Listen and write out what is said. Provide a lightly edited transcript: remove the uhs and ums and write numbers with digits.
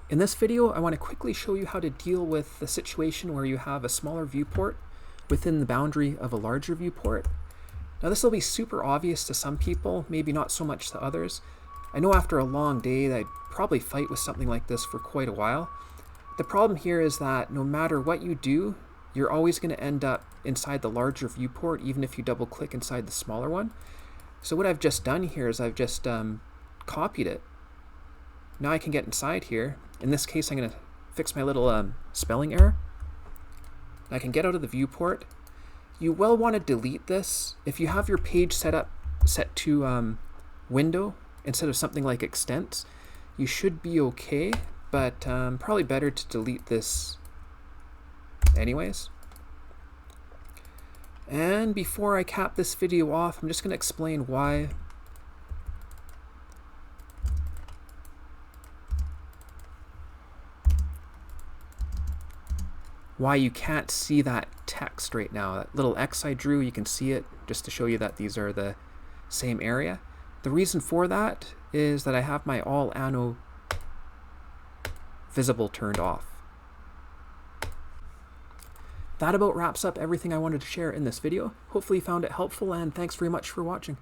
In this video, I want to quickly show you how to deal with the situation where you have a smaller viewport within the boundary of a larger viewport. Now this will be super obvious to some people, maybe not so much to others. I know after a long day that I'd probably fight with something like this for quite a while. The problem here is that no matter what you do, you're always going to end up inside the larger viewport, even if you double click inside the smaller one. So what I've just done here is I've just copied it. Now I can get inside here. In this case, I'm going to fix my little spelling error. I can get out of the viewport. You will want to delete this. If you have your page set to window instead of something like extents, you should be okay, but probably better to delete this anyways. And before I cap this video off, I'm just going to explain why you can't see that text right now. That little X I drew, you can see it just to show you that these are the same area. The reason for that is that I have my all anno visible turned off. That about wraps up everything I wanted to share in this video. Hopefully you found it helpful, and thanks very much for watching.